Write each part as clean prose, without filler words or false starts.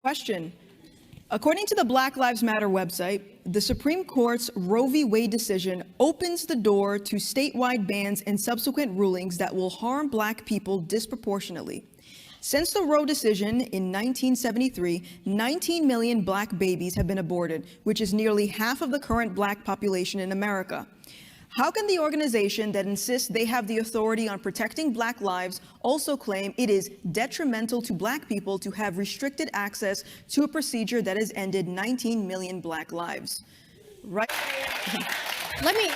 Question. According to the Black Lives Matter website, the Supreme Court's Roe v. Wade decision opens the door to statewide bans and subsequent rulings that will harm Black people disproportionately. Since the Roe decision in 1973, 19 million Black babies have been aborted, which is nearly half of the current Black population in America. How can the organization that insists they have the authority on protecting Black lives also claim it is detrimental to Black people to have restricted access to a procedure that has ended 19 million Black lives? Right. Let me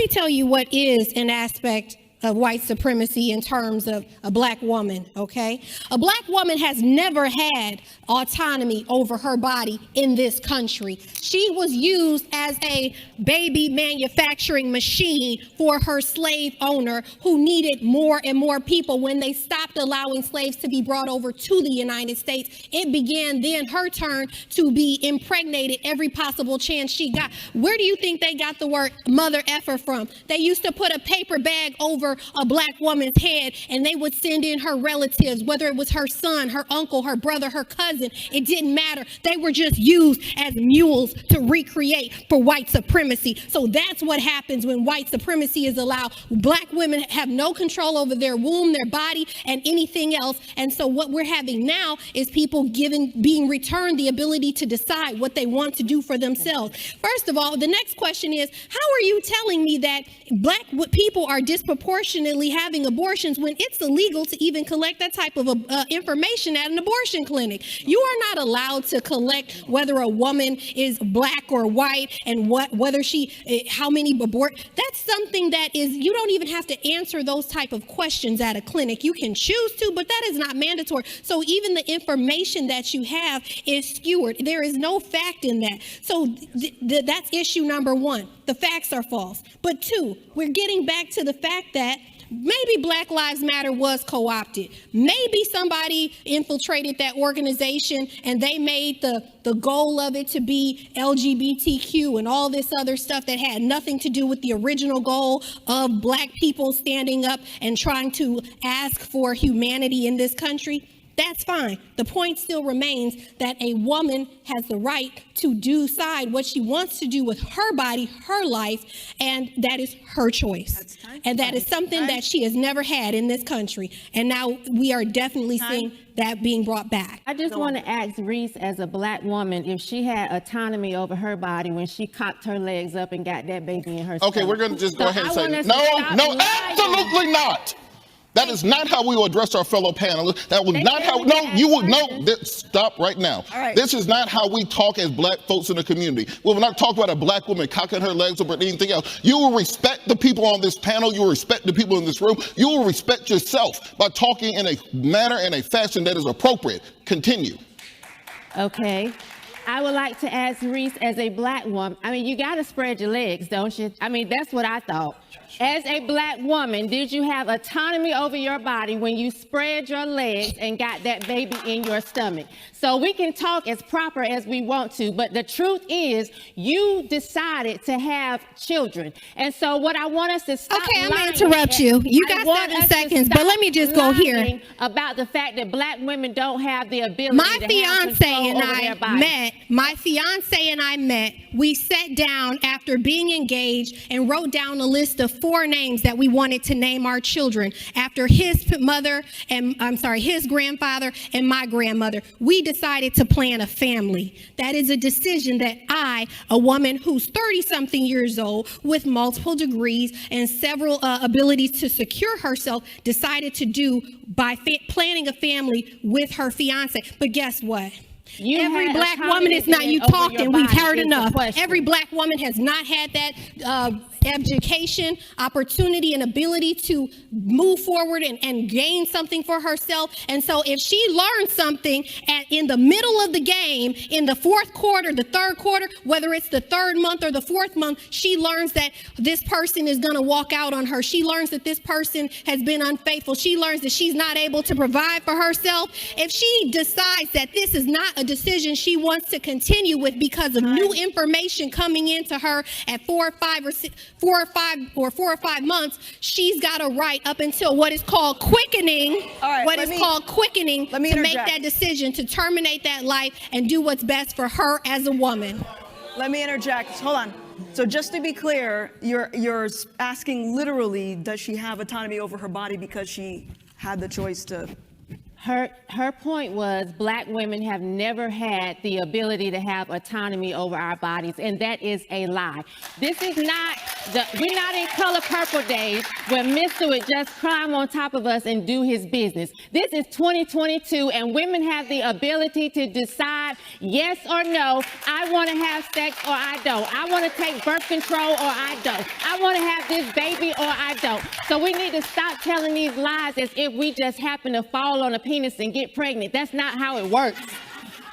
tell you what is an aspect of white supremacy in terms of a Black woman, okay? A Black woman has never had autonomy over her body in this country. She was used as a baby manufacturing machine for her slave owner who needed more and more people. When they stopped allowing slaves to be brought over to the United States, it began then her turn to be impregnated every possible chance she got. Where do you think they got the word mother effer from? They used to put a paper bag over a Black woman's head and they would send in her relatives, whether it was her son, her uncle, her brother, her cousin. It didn't matter. They were just used as mules to recreate for white supremacy. So that's what happens when white supremacy is allowed. Black women have no control over their womb, their body, and anything else. And so what we're having now is people being returned the ability to decide what they want to do for themselves. First of all, the next question is, how are you telling me that Black people are disproportionately having abortions when it's illegal to even collect that type of information at an abortion clinic? You are not allowed to collect whether a woman is Black or white and whether she, how many abort. That's something that is, you don't even have to answer those type of questions at a clinic. You can choose to, but that is not mandatory. So even the information that you have is skewered. There is no fact in that. So that's issue number one. The facts are false. But two, we're getting back to the fact that maybe Black Lives Matter was co-opted. Maybe somebody infiltrated that organization and they made the goal of it to be LGBTQ and all this other stuff that had nothing to do with the original goal of Black people standing up and trying to ask for humanity in this country. That's fine. The point still remains that a woman has the right to decide what she wants to do with her body, her life, and that is her choice. And that is something that she has never had in this country. And now we are definitely seeing that being brought back. I just want to ask Reese, as a Black woman, if she had autonomy over her body when she cocked her legs up and got that baby in her stomach. Okay, we're going to just go ahead and say, no, absolutely not. That is not how we will address our fellow panelists. That was not how, stop right now. Right. This is not how we talk as Black folks in the community. We will not talk about a Black woman cocking her legs up or anything else. You will respect the people on this panel. You will respect the people in this room. You will respect yourself by talking in a manner and a fashion that is appropriate. Continue. Okay. I would like to ask Reese, as a Black woman, I mean, you got to spread your legs, don't you? I mean, that's what I thought. As a Black woman, did you have autonomy over your body when you spread your legs and got that baby in your stomach? So we can talk as proper as we want to, but the truth is you decided to have children. And so what I want us to stop I'm going to interrupt you. You got 7 seconds, but let me just go here. About the fact that Black women don't have the ability my to fiance have and I met. We sat down after being engaged and wrote down a list of 4 names that we wanted to name our children after his mother and his grandfather and my grandmother. We decided to plan a family. That is a decision that I, a woman who's 30-something years old with multiple degrees and several abilities to secure herself, decided to do by planning a family with her fiance. But guess what? Every Black woman is not, you talking, we've heard enough. Every Black woman has not had that education, opportunity, and ability to move forward and gain something for herself. And so if she learns something in the middle of the game, in the 4th quarter, the 3rd quarter, whether it's the 3rd month or the 4th month, she learns that this person is going to walk out on her. She learns that this person has been unfaithful. She learns that she's not able to provide for herself. If she decides that this is not a decision she wants to continue with because of new information coming into her at 4 or 5 or 6, 4 or 5 months, she's got a right up until what is called quickening, All right, what let is me- called quickening let me to make interject. that decision to terminate that life and do what's best for her as a woman. Let me interject. Hold on. So just to be clear, you're asking literally, does she have autonomy over her body because she had the choice to? Her point was black women have never had the ability to have autonomy over our bodies, and that is a lie. This is not we're not in color purple days where Mr. would just climb on top of us and do his business. This is 2022, and women have the ability to decide yes or no. I want to have sex or I don't. I want to take birth control or I don't. I want to have this baby or I don't. So we need to stop telling these lies as if we just happen to fall on a penis and get pregnant. That's not how it works.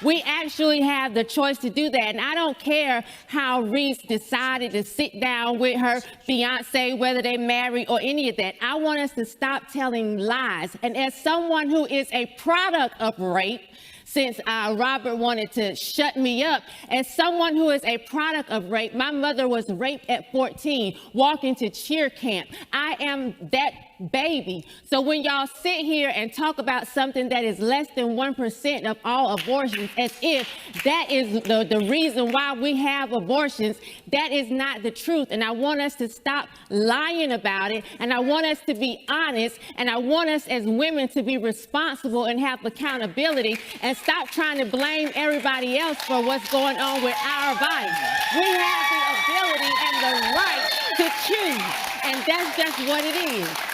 We actually have the choice to do that. And I don't care how Reese decided to sit down with her fiance, whether they married or any of that. I want us to stop telling lies. And as someone who is a product of rape, since Robert wanted to shut me up, as someone who is a product of rape, my mother was raped at 14, walking to cheer camp. I am that baby. So when y'all sit here and talk about something that is less than 1% of all abortions, as if that is the reason why we have abortions, that is not the truth. And I want us to stop lying about it. And I want us to be honest. And I want us as women to be responsible and have accountability and stop trying to blame everybody else for what's going on with our bodies. We have the ability and the right to choose. And that's just what it is.